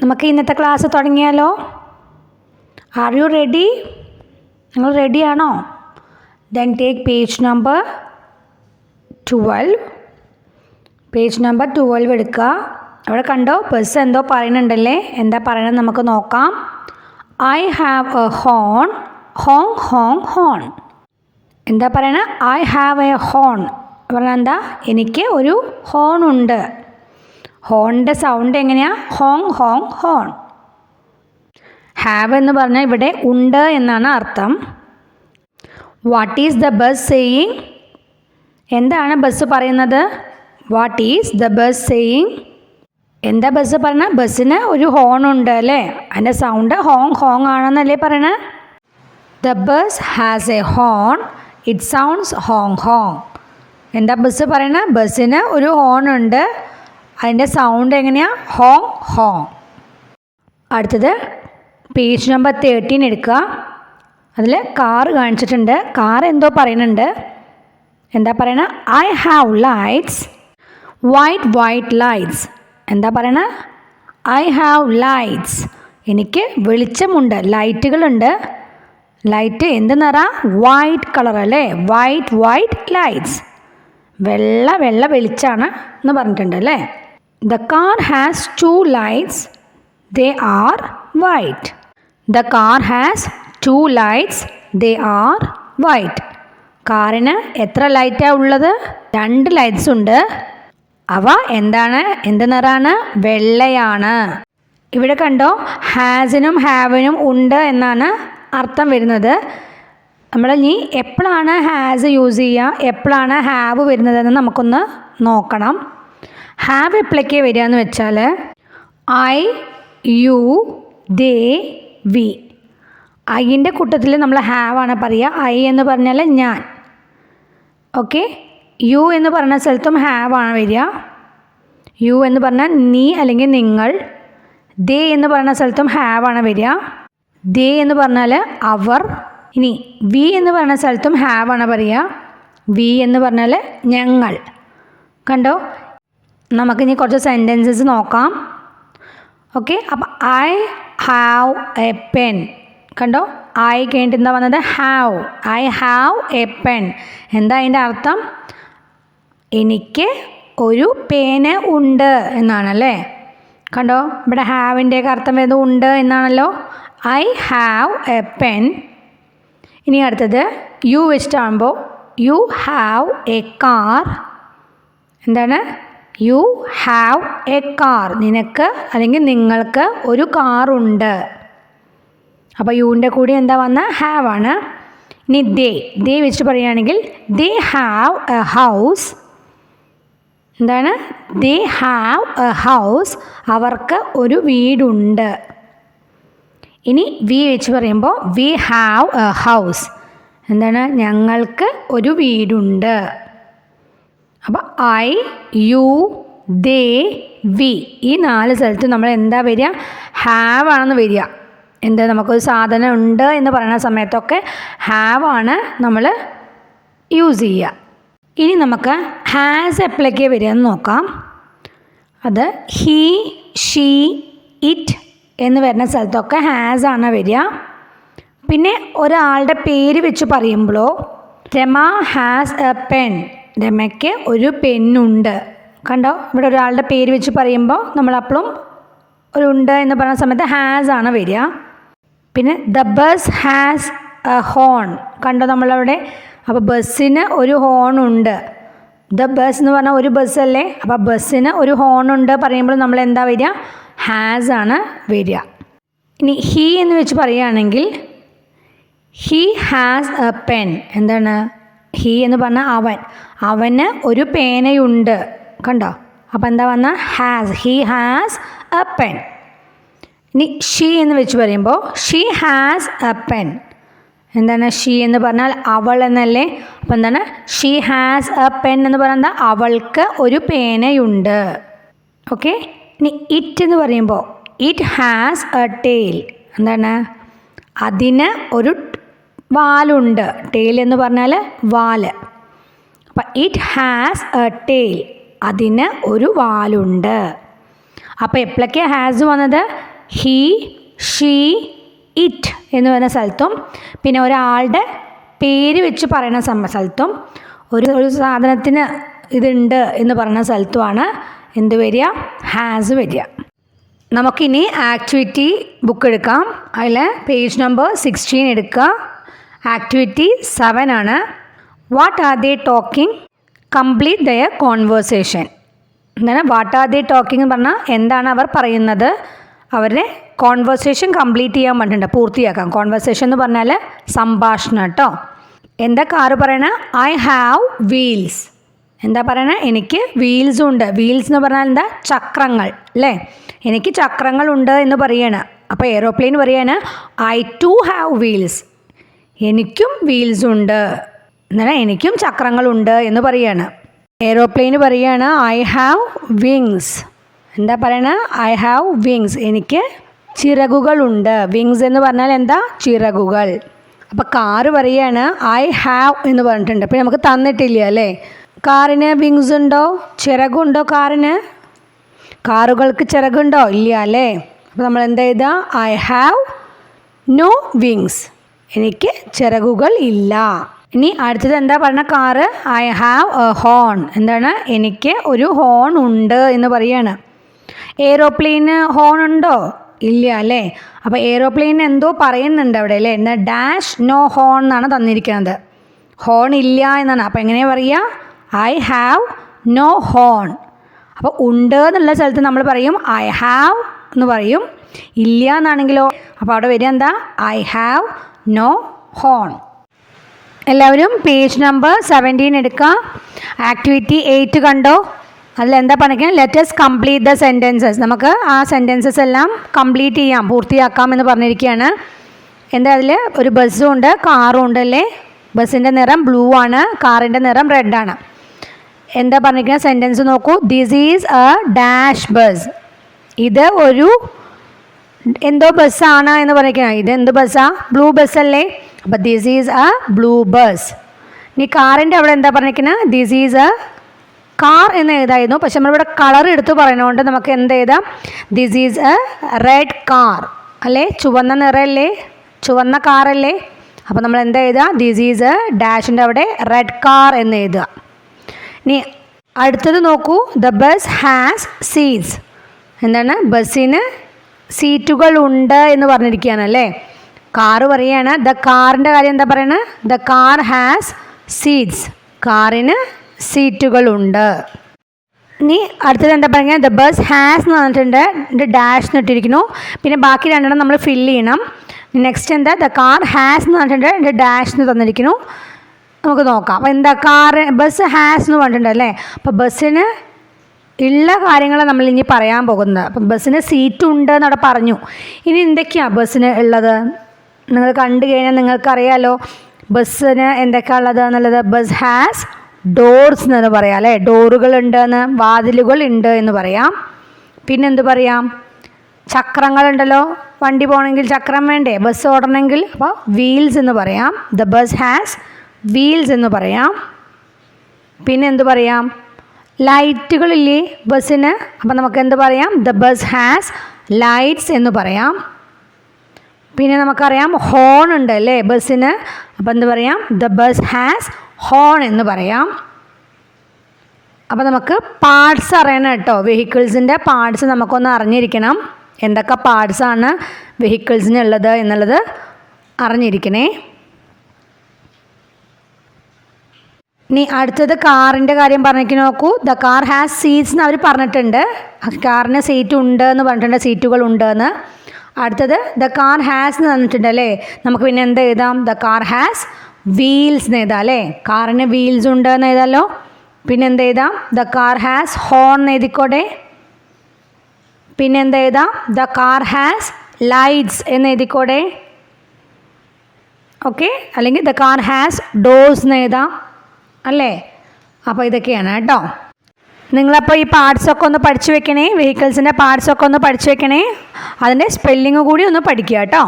നമുക്ക് ഇന്നത്തെ ക്ലാസ് തുടങ്ങിയാലോ? Are you ready? നിങ്ങൾ റെഡിയാണോ? Then take page number 12. Page number 12 എടുക്കുക. അവിടെ കണ്ടോ, ബസ് എന്തോ പറയുന്നുണ്ടല്ലേ? എന്താ പറയണത് നമുക്ക് നോക്കാം. I have A horn, Hong Hong horn. എന്താ പറയണത്? ഐ ഹാവ് എ ഹോൺ പറഞ്ഞാൽ എന്താ? എനിക്ക് ഒരു ഹോൺ ഉണ്ട്. ഹോണിൻ്റെ സൗണ്ട് എങ്ങനെയാണ്? Hong Hong horn. ഹാവ് എന്ന് പറഞ്ഞാൽ ഇവിടെ ഉണ്ട് എന്നാണ് അർത്ഥം. What is the bus saying? എന്താണ് ബസ് പറയുന്നത്? What is the bus saying? എന്താ ബസ് പറഞ്ഞാൽ? ബസ്സിന് ഒരു ഹോൺ ഉണ്ട് അല്ലേ? അതിൻ്റെ സൗണ്ട് ഹോങ് ഹോങ് ആണെന്നല്ലേ പറയണേ? The bus has A horn, it sounds Hong Hong. എന്താ ബസ് പറയണേ? ബസ്സിന് ഒരു ഹോൺ ഉണ്ട്, അതിൻ്റെ സൗണ്ട് എങ്ങനെയാണ്? Hong Hong. അടുത്തത് പേജ് നമ്പർ 13 എടുക്കുക. അതിൽ കാർ കാണിച്ചിട്ടുണ്ട്. കാർ എന്തോ പറയുന്നുണ്ട്. എന്താ പറയണ? I have lights, white white lights. എന്താ പറയണ? I have lights. എനിക്ക് വെളിച്ചമുണ്ട്, ലൈറ്റുകളുണ്ട്. ലൈറ്റ് എന്ത് നിറ? വൈറ്റ് കളർ അല്ലേ? White white lights. വെള്ള വെള്ള വെളിച്ചാണ് എന്ന് പറഞ്ഞിട്ടുണ്ട് അല്ലേ? The car has 2 lights, they are white. The car has 2 lights, they are white. കാറിന് എത്ര ലൈറ്റാണ് ഉള്ളത്? 2 ലൈറ്റ്സ് ഉണ്ട്. അവ എന്താണ്? എന്ത് നിറാണ്? വെള്ളയാണ്. ഇവിടെ കണ്ടോ, ഹാസിനും ഹാവിനും ഉണ്ട് എന്നാണ് അർത്ഥം വരുന്നത്. നമ്മൾ ഇനി എപ്പോഴാണ് ഹാസ് യൂസ് ചെയ്യുക, എപ്പോഴാണ് ഹാവ് വരുന്നതെന്ന് നമുക്കൊന്ന് നോക്കണം. ഹാവ് എപ്പോഴൊക്കെ വരിക എന്ന് വെച്ചാൽ ഐ, യു, ദേ, വി. ഐൻ്റെ കൂട്ടത്തിൽ നമ്മൾ ഹാവ് ആണ് പറയുക. ഐ എന്ന് പറഞ്ഞാൽ ഞാൻ. ഓക്കെ. യു എന്ന് പറഞ്ഞ സ്ഥലത്തും ഹാവ് ആണ് വരിക. യു എന്ന് പറഞ്ഞാൽ നീ അല്ലെങ്കിൽ നിങ്ങൾ. ദേ എന്ന് പറഞ്ഞ സ്ഥലത്തും ഹാവ് ആണ് വരിക. ദേ എന്ന് പറഞ്ഞാൽ അവർ. ഇനി വി എന്ന് പറഞ്ഞ സ്ഥലത്തും ഹാവ് ആണ് പറയുക. വി എന്ന് പറഞ്ഞാൽ ഞങ്ങൾ. കണ്ടോ? നമുക്കിനി കുറച്ച് സെൻറ്റൻസസ് നോക്കാം. ഓക്കെ. അപ്പം ഐ ഹാവ് എ പെൻ. കണ്ടോ? ഐ കഴിഞ്ഞിട്ട് എന്താ വന്നത്? Have. I have a pen. എന്താ അതിൻ്റെ അർത്ഥം? എനിക്ക് ഒരു പേന ഉണ്ട് എന്നാണല്ലേ? കണ്ടോ? ഇവിടെ ഹാവിൻ്റെയൊക്കെ അർത്ഥം വരുന്നത് ഉണ്ട് എന്നാണല്ലോ. I have a pen. ഇനി അടുത്തത് യു വെച്ചിട്ടാകുമ്പോൾ യു ഹാവ് എ കാർ. എന്താണ്? You have a car. നിനക്ക് അല്ലെങ്കിൽ നിങ്ങൾക്ക് ഒരു കാറുണ്ട്. അപ്പോൾ യുവിൻ്റെ കൂടി എന്താ വന്ന? ഹാവ് ആണ്. ഇനി ദേ. ദേ വെച്ചിട്ട് പറയുകയാണെങ്കിൽ ദേ ഹാവ് എ ഹൗസ്. എന്താണ്? They have a house. അവർക്ക് ഒരു വീടുണ്ട്. ഇനി വി വെച്ച് പറയുമ്പോൾ വി ഹാവ് എ ഹൗസ്. എന്താണ്? ഞങ്ങൾക്ക് ഒരു വീടുണ്ട്. അപ്പോൾ ഐ, യു, ദേ, വി. ഈ 4 സ്ഥലത്ത് നമ്മൾ എന്താ വരിക? ഹാവ് ആണെന്ന് വരിക. എന്താ? നമുക്കൊരു സാധനം ഉണ്ട് എന്ന് പറയുന്ന സമയത്തൊക്കെ ഹാവ് ആണ് നമ്മൾ യൂസ് ചെയ്യുക. ഇനി നമുക്ക് ഹാസ് എപ്പോഴൊക്കെ വരിക എന്ന് നോക്കാം. അത് ഹീ, ഷീ, ഇറ്റ് എന്ന് വരുന്ന സ്ഥലത്തൊക്കെ ഹാസ് ആണ് വരിക. പിന്നെ ഒരാളുടെ പേര് വെച്ച് പറയുമ്പോഴോ രമ ഹാസ് എ പെൻ. രമയ്ക്ക് ഒരു പെന്നുണ്ട്. കണ്ടോ? ഇവിടെ ഒരാളുടെ പേര് വെച്ച് പറയുമ്പോൾ നമ്മളപ്പോഴും ഒരു ഉണ്ട് എന്ന് പറയുന്ന സമയത്ത് ഹാസ് ആണ് വരിക. പിന്നെ the bus has A horn. കണ്ടോ നമ്മളവിടെ? അപ്പോൾ ബസ്സിന് ഒരു ഹോൺ ഉണ്ട്. ദ ബസ് എന്ന് പറഞ്ഞാൽ ഒരു ബസ്സല്ലേ? അപ്പോൾ ബസ്സിന് ഒരു ഹോൺ ഉണ്ട് പറയുമ്പോൾ നമ്മൾ എന്താ വരിക? ഹാസ് ആണ് വരിക. ഇനി ഹീ എന്ന് വെച്ച് പറയുകയാണെങ്കിൽ ഹീ ഹാസ് എ പെൻ. എന്താണ്? ഹീ എന്ന് പറഞ്ഞാൽ അവൻ. അവന് ഒരു പേനയുണ്ട്. കണ്ടോ? അപ്പോൾ എന്താ വന്ന? Has. He has A pen. ഇനി ഷീ എന്ന് വെച്ച് പറയുമ്പോൾ ഷീ ഹാസ് എ പെൻ. എന്താണ്? ഷീ എന്ന് പറഞ്ഞാൽ അവൾ എന്നല്ലേ? അപ്പോൾ എന്താണ്? ഷീ ഹാസ് എ പെൻ എന്ന് പറഞ്ഞാൽ അവൾക്ക് ഒരു പേനയുണ്ട്. ഓക്കെ. ഇനി ഇറ്റ് എന്ന് പറയുമ്പോൾ ഇറ്റ് ഹാസ് എ ടെയിൽ. എന്താണ്? അതിന് ഒരു വാലുണ്ട്. ടെയിൽ എന്ന് പറഞ്ഞാൽ വാല്. അപ്പം ഇറ്റ് ഹാസ് എ ടെയിൽ. അതിന് ഒരു വാലുണ്ട്. അപ്പോൾ എപ്പോഴൊക്കെയാണ് ഹാസ് വന്നത്? ഹീ, ഷീ, ഇറ്റ് എന്ന് പറയുന്ന സ്ഥലത്തും പിന്നെ ഒരാളുടെ പേര് വെച്ച് പറയുന്ന സ്ഥലത്തും ഒരു സാധനത്തിന് ഇതുണ്ട് എന്ന് പറയുന്ന സ്ഥലത്തുമാണ് എന്ത് വരിക? ഹാസ് വരിക. നമുക്കിനി ആക്ടിവിറ്റി ബുക്ക് എടുക്കാം. അതിൽ പേജ് നമ്പർ 16 എടുക്കുക. ആക്ടിവിറ്റി 7 ആണ്. What are they talking? Complete their conversation. എന്താണ് വാട്ട് ആർ ദേ ടോക്കിംഗ് എന്ന് പറഞ്ഞാൽ എന്താണ് അവർ പറയുന്നത്? അവരുടെ കോൺവേഴ്സേഷൻ കംപ്ലീറ്റ് ചെയ്യാൻ പറഞ്ഞിട്ടുണ്ട്, പൂർത്തിയാക്കാം. കോൺവേഴ്സേഷൻ എന്ന് പറഞ്ഞാൽ സംഭാഷണം കേട്ടോ. എന്താ കാറ് പറയണേ? I have wheels. എന്താ പറയണേ? എനിക്ക് വീൽസും ഉണ്ട്. വീൽസ് എന്ന് പറഞ്ഞാൽ എന്താ? ചക്രങ്ങൾ അല്ലേ? എനിക്ക് ചക്രങ്ങളുണ്ട് എന്ന് പറയാണ്. അപ്പോൾ എയ്റോപ്ലെയിൻ പറയാണ് ഐ ടു ഹാവ് വീൽസ്. എനിക്കും വീൽസ് ഉണ്ട്, എന്നാൽ എനിക്കും ചക്രങ്ങളുണ്ട് എന്ന് പറയാണ്. എയ്റോപ്ലെയിൻ പറയാണ് ഐ ഹാവ് വിങ്സ്. എന്താ പറയണ? I have wings. എനിക്ക് ചിറകുകളുണ്ട്. വിങ്സ് എന്ന് പറഞ്ഞാൽ എന്താ? ചിറകുകൾ. അപ്പോൾ കാറ് പറയാണ് ഐ ഹാവ് എന്ന് പറഞ്ഞിട്ടുണ്ട്. അപ്പോൾ നമുക്ക് തന്നിട്ടില്ല അല്ലേ? കാറിന് വിങ്സ് ഉണ്ടോ? ചിറകുണ്ടോ കാറിന്? കാറുകൾക്ക് ചിറകുണ്ടോ? ഇല്ല അല്ലേ? അപ്പോൾ നമ്മൾ എന്താ ചെയ്താൽ ഐ ഹാവ് നോ വിങ്സ്. എനിക്ക് ചിറകുകൾ ഇല്ല. ഇനി അടുത്തത് എന്താ പറഞ്ഞ car? I have A horn. എന്താണ്? എനിക്ക് ഒരു ഹോൺ ഉണ്ട് എന്ന് പറയാണ്. എയ്റോപ്ലെയിന് ഹോൺ ഉണ്ടോ? ഇല്ല അല്ലേ? അപ്പോൾ എയ്റോപ്ലെയിൻ എന്തോ പറയുന്നുണ്ട് അവിടെ അല്ലേ? എന്നാൽ ഡാഷ് നോ ഹോൺ എന്നാണ് തന്നിരിക്കുന്നത്. ഹോൺ ഇല്ല എന്നാണ്. അപ്പോൾ എങ്ങനെയാണ് പറയുക? I have no horn. അപ്പോൾ ഉണ്ട് എന്നുള്ള സ്ഥലത്ത് നമ്മൾ പറയും ഐ ഹാവ് എന്ന് പറയും. ഇല്ല എന്നാണെങ്കിലോ? അപ്പോൾ അവിടെ വരിക എന്താ? I have no horn. എല്ലാവരും പേജ് നമ്പർ 17 എടുക്കുക. ആക്ടിവിറ്റി 8 കണ്ടോ? അതിലെന്താ പറഞ്ഞിരിക്കുന്നത്? Let's complete the sentences. നമുക്ക് ആ സെൻറ്റൻസസ് എല്ലാം കംപ്ലീറ്റ് ചെയ്യാം, പൂർത്തിയാക്കാം എന്ന് പറഞ്ഞിരിക്കുകയാണ്. എന്താ അതിൽ? ഒരു ബസ്സും ഉണ്ട്, കാറും ഉണ്ട് അല്ലേ? ബസ്സിൻ്റെ നിറം ബ്ലൂ ആണ്, കാറിൻ്റെ നിറം റെഡാണ്. എന്താ പറഞ്ഞിരിക്കുന്ന സെൻറ്റൻസ് നോക്കൂ. This is A dash bus. ഇത് ഒരു എന്തോ ബസ്സാണ് എന്ന് പറഞ്ഞിരിക്കുന്നത്. ഇത് എന്ത് ബസ്സാണ്? ബ്ലൂ ബസ്സല്ലേ? അപ്പോൾ this is A blue bus. ഇനി കാറിൻ്റെ അവിടെ എന്താ പറഞ്ഞിരിക്കുന്നത്? ദിസ് ഈസ് എ കാർ എന്ന് എഴുതായിരുന്നു. പക്ഷെ നമ്മളിവിടെ കളർ എടുത്ത് പറയുന്നതുകൊണ്ട് നമുക്ക് എന്ത് എഴുതാം? This is A red car അല്ലേ? ചുവന്ന നിറമല്ലേ? ചുവന്ന കാറല്ലേ? അപ്പോൾ നമ്മൾ എന്താ എഴുതുക? ദിസ് ഈസ് എ ഡാഷിൻ്റെ അവിടെ റെഡ് കാർ എന്ന് എഴുതുക. ഇനി അടുത്തത് നോക്കൂ. The bus has seats. എന്താണ്? ബസ്സിന് സീറ്റുകൾ ഉണ്ട് എന്ന് പറഞ്ഞിരിക്കുകയാണല്ലേ? കാറ് പറയുകയാണ് ദ കാറിൻ്റെ കാര്യം എന്താ പറയണത്? The car has seats. കാറിന് സീറ്റുകളുണ്ട്. ഇനി അടുത്തത് എന്താ പറയുക? ദ ബസ് ഹാസ് എന്ന് പറഞ്ഞിട്ടുണ്ട്, ഡാഷ് ഇട്ടിരിക്കുന്നു. പിന്നെ ബാക്കി രണ്ടെണ്ണം നമ്മൾ ഫില്ല് ചെയ്യണം. നെക്സ്റ്റ് എന്താ? ദ കാർ ഹാസ് എന്ന് പറഞ്ഞിട്ടുണ്ട്, ഡാഷ് എന്ന് തന്നിരിക്കുന്നു. നമുക്ക് നോക്കാം. അപ്പോൾ എന്താ? ബസ് ഹാസ് എന്ന് പറഞ്ഞിട്ടുണ്ട് അല്ലേ? അപ്പോൾ ബസ്സിന് ഉള്ള കാര്യങ്ങളാണ് നമ്മൾ ഇനി പറയാൻ പോകുന്നത്. അപ്പം ബസ്സിന് സീറ്റ് ഉണ്ട് എന്നവിടെ പറഞ്ഞു. ഇനി എന്തൊക്കെയാണ് ബസ്സിന് ഉള്ളത്? നിങ്ങൾ കണ്ടു കഴിഞ്ഞാൽ നിങ്ങൾക്കറിയാമല്ലോ ബസ്സിന് എന്തൊക്കെയാണ് ഉള്ളത് എന്നുള്ളത്. ബസ് ഹാസ് ഡോർസ് എന്ന് പറയാം അല്ലേ? ഡോറുകൾ ഉണ്ടെന്ന്, വാതിലുകൾ ഉണ്ട് എന്ന് പറയാം. പിന്നെന്ത് പറയാം? ചക്രങ്ങളുണ്ടല്ലോ. വണ്ടി പോകണമെങ്കിൽ ചക്രം വേണ്ടേ? ബസ് ഓടണമെങ്കിൽ. അപ്പോൾ വീൽസ് എന്ന് പറയാം. ദ ബസ് ഹാസ് വീൽസ് എന്ന് പറയാം. പിന്നെ എന്ത് പറയാം? ലൈറ്റുകളില്ലേ ബസ്സിന്? അപ്പോൾ നമുക്ക് എന്ത് പറയാം? ദ ബസ് ഹാസ് ലൈറ്റ്സ് എന്ന് പറയാം. പിന്നെ നമുക്കറിയാം ഹോൺ ഉണ്ട് അല്ലേ ബസ്സിന്? അപ്പോൾ എന്ത് പറയാം? ദ ബസ് ഹാസ് ഹോൺ എന്ന് പറയാം. അപ്പോൾ നമുക്ക് പാർട്സ് അറിയണം കേട്ടോ. വെഹിക്കിൾസിൻ്റെ പാർട്സ് നമുക്കൊന്ന് അറിഞ്ഞിരിക്കണം. എന്തൊക്കെ പാർട്സാണ് വെഹിക്കിൾസിനുള്ളത് എന്നുള്ളത് അറിഞ്ഞിരിക്കണേ. ഇനി അടുത്തത് കാറിൻ്റെ കാര്യം പറഞ്ഞിരിക്കുന്നു നോക്കൂ. ദ കാർ ഹാസ് സീറ്റ്സ് എന്ന് അവർ പറഞ്ഞിട്ടുണ്ട്. കാറിന് സീറ്റ് ഉണ്ട് എന്ന് പറഞ്ഞിട്ടുണ്ട്, സീറ്റുകൾ ഉണ്ട് എന്ന്. അടുത്തത് ദ കാർ ഹാസ് എന്ന് പറഞ്ഞിട്ടുണ്ട് അല്ലേ? നമുക്ക് പിന്നെ എന്ത് എഴുതാം? ദ കാർ ഹാസ് വീൽസ് എന്ന് എഴുതാം അല്ലേ? കാറിന് വീൽസ് ഉണ്ട് എന്ന് എഴുതാമല്ലോ. പിന്നെ എന്ത് എഴുതാം? ദ കാർ ഹാസ് ഹോൺ എന്ന് എഴുതിക്കോട്ടെ. പിന്നെ എന്ത് എഴുതാം? ദ കാർ ഹാസ് ലൈറ്റ്സ് എന്ന് എഴുതിക്കോട്ടെ. ഓക്കെ. അല്ലെങ്കിൽ ദ കാർ ഹാസ് ഡോർസ് എന്ന് എഴുതാം അല്ലേ? അപ്പോൾ ഇതൊക്കെയാണ് കേട്ടോ. നിങ്ങളപ്പോൾ ഈ പാർട്സൊക്കെ ഒന്ന് പഠിച്ചു വെക്കണേ. വെഹിക്കിൾസിൻ്റെ പാർട്സൊക്കെ ഒന്ന് പഠിച്ചു വെക്കണേ. അതിൻ്റെ സ്പെല്ലിങ് കൂടി ഒന്ന് പഠിക്കുക കേട്ടോ.